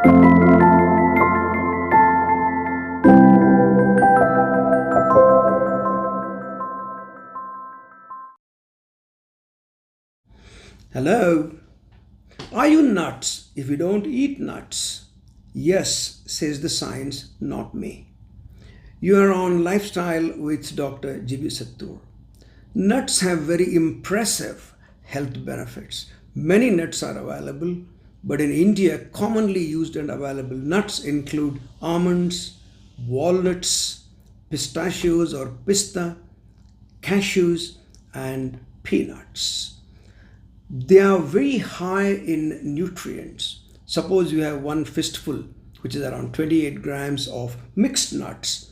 Hello, are you nuts if you don't eat nuts? Yes, says the science, not me. You are on Lifestyle with Dr.G.B.Sattur. Nuts have very impressive health benefits. Many nuts are available, but in India, commonly used and available nuts include almonds, walnuts, pistachios or pista, cashews, and peanuts. They are very high in nutrients. Suppose you have one fistful, which is around 28 grams of mixed nuts.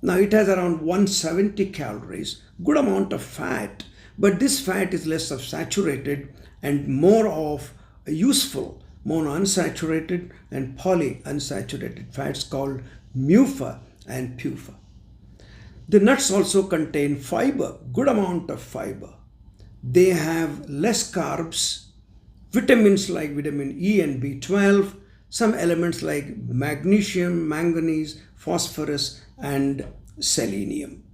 Now it has around 170 calories, good amount of fat, but this fat is less of saturated and more of useful monounsaturated and polyunsaturated fats called MUFA and PUFA. The nuts also contain fiber, good amount of fiber. They have less carbs, vitamins like vitamin E and B12, some elements like magnesium, manganese, phosphorus, and selenium.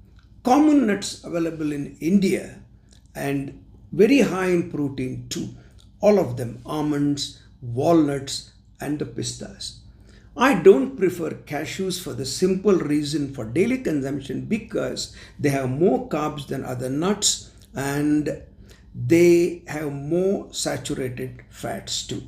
Common nuts available in India and very high in protein too. All of them, almonds, walnuts, and the pistas. I don't prefer cashews for the simple reason for daily consumption because they have more carbs than other nuts and they have more saturated fats too.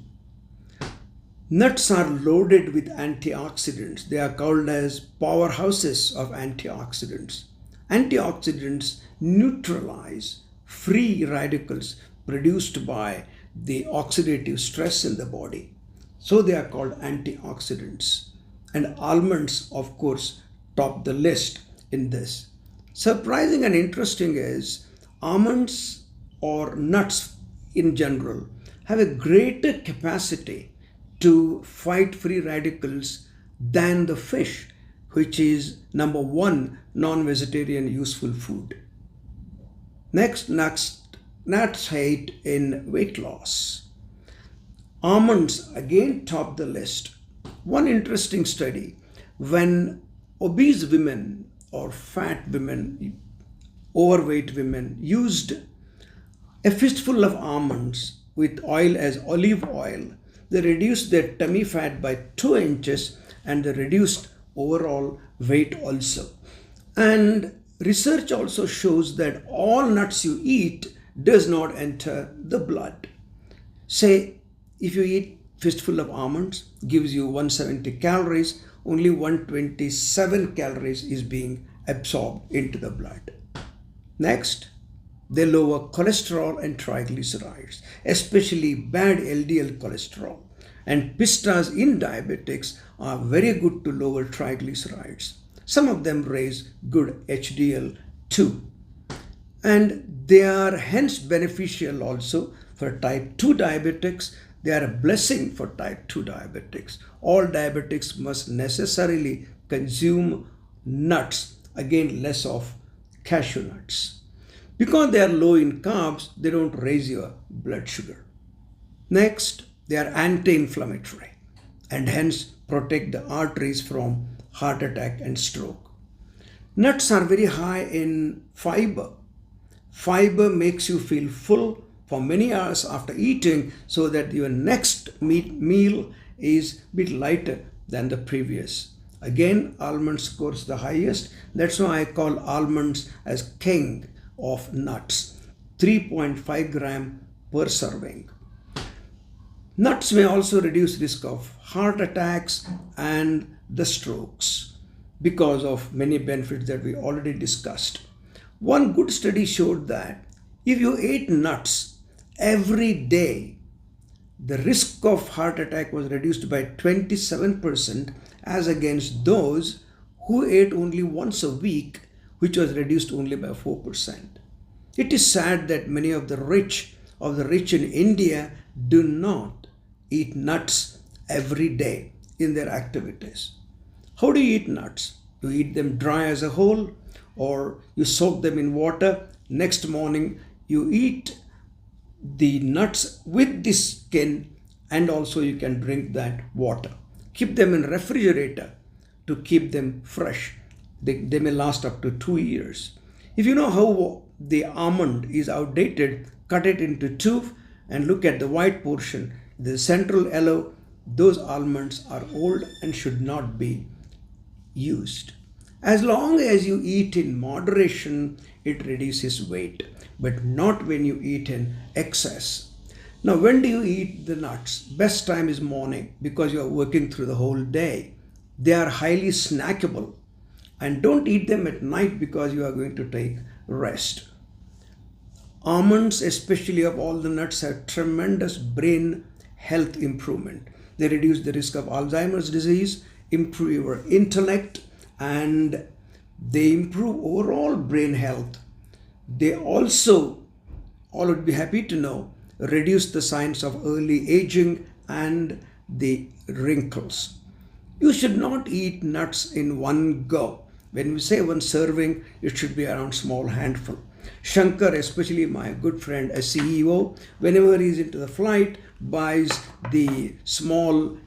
Nuts are loaded with antioxidants. They are called as powerhouses of antioxidants. Antioxidants neutralize free radicals produced by the oxidative stress in the body. So they are called antioxidants. And almonds, of course, top the list in this. Surprising and interesting is almonds or nuts in general have a greater capacity to fight free radicals than the fish, which is number one non-vegetarian useful food. Next, nuts aid in weight loss. Almonds again top the list. One interesting study, when obese women or fat women, overweight women used a fistful of almonds with oil as olive oil, they reduced their tummy fat by 2 inches and they reduced overall weight also. And research also shows that all nuts you eat does not enter the blood. Say, if you eat fistful of almonds, gives you 170 calories, only 127 calories is being absorbed into the blood. Next, they lower cholesterol and triglycerides, especially bad LDL cholesterol. And pistas in diabetics are very good to lower triglycerides. Some of them raise good HDL too. And they are hence beneficial also for type 2 diabetics. They are a blessing for type 2 diabetics. All diabetics must necessarily consume nuts, again less of cashew nuts. Because they are low in carbs, they don't raise your blood sugar. Next, they are anti-inflammatory and hence protect the arteries from heart attack and stroke. Nuts are very high in fiber. Fiber makes you feel full for many hours after eating so that your next meal is a bit lighter than the previous. Again, almonds scores the highest. That's why I call almonds as king of nuts, 3.5 gram per serving. Nuts may also reduce risk of heart attacks and the strokes because of many benefits that we already discussed. One good study showed that if you ate nuts every day, the risk of heart attack was reduced by 27% as against those who ate only once a week, which was reduced only by 4%. It is sad that many of the rich in India do not eat nuts every day in their activities. How do you eat nuts? You eat them dry as a whole, or you soak them in water. Next morning, you eat the nuts with the skin, and also you can drink that water. Keep them in refrigerator to keep them fresh. They may last up to 2 years. If you know how the almond is outdated, cut it into two and look at the white portion. The central yellow, those almonds are old and should not be used. As long as you eat in moderation, it reduces weight, but not when you eat in excess. Now, when do you eat the nuts? Best time is morning because you are working through the whole day. They are highly snackable. And don't eat them at night because you are going to take rest. Almonds, especially of all the nuts, have tremendous brain health improvement. They reduce the risk of Alzheimer's disease, improve your intellect, and they improve overall brain health. They also, all would be happy to know, reduce the signs of early aging and the wrinkles. You should not eat nuts in one go. When we say one serving, it should be around small handful. Shankar, especially my good friend, a CEO, whenever he's into the flight, buys the small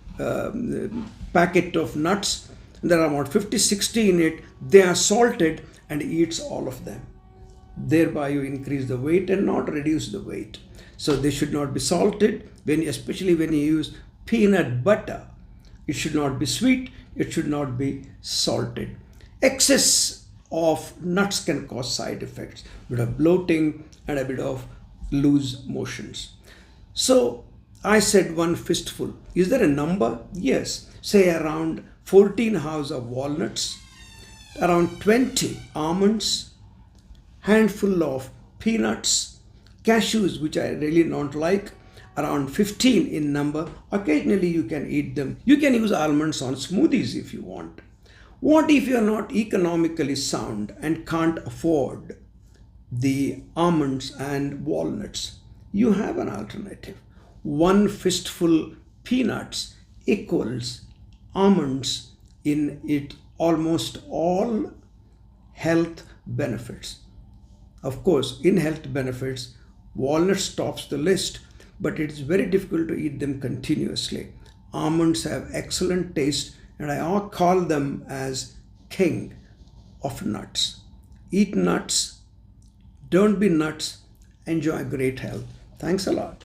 packet of nuts. There are about 50-60 in it. They are salted and eats all of them. Thereby you increase the weight and not reduce the weight. So they should not be salted, especially when you use peanut butter. It should not be sweet. It should not be salted. Excess of nuts can cause side effects, a bit of bloating and a bit of loose motions. So I said one fistful. Is there a number? Yes. Say around 14 halves of walnuts, around 20 almonds, handful of peanuts, cashews, which I really don't like, around 15 in number. Occasionally you can eat them. You can use almonds on smoothies if you want. What if you are not economically sound and can't afford the almonds and walnuts? You have an alternative. One fistful peanuts equals almonds in it almost all health benefits. Of course, in health benefits, walnuts tops the list, but it's very difficult to eat them continuously. Almonds have excellent taste, and I call them as king of nuts. Eat nuts, don't be nuts, enjoy great health. Thanks a lot.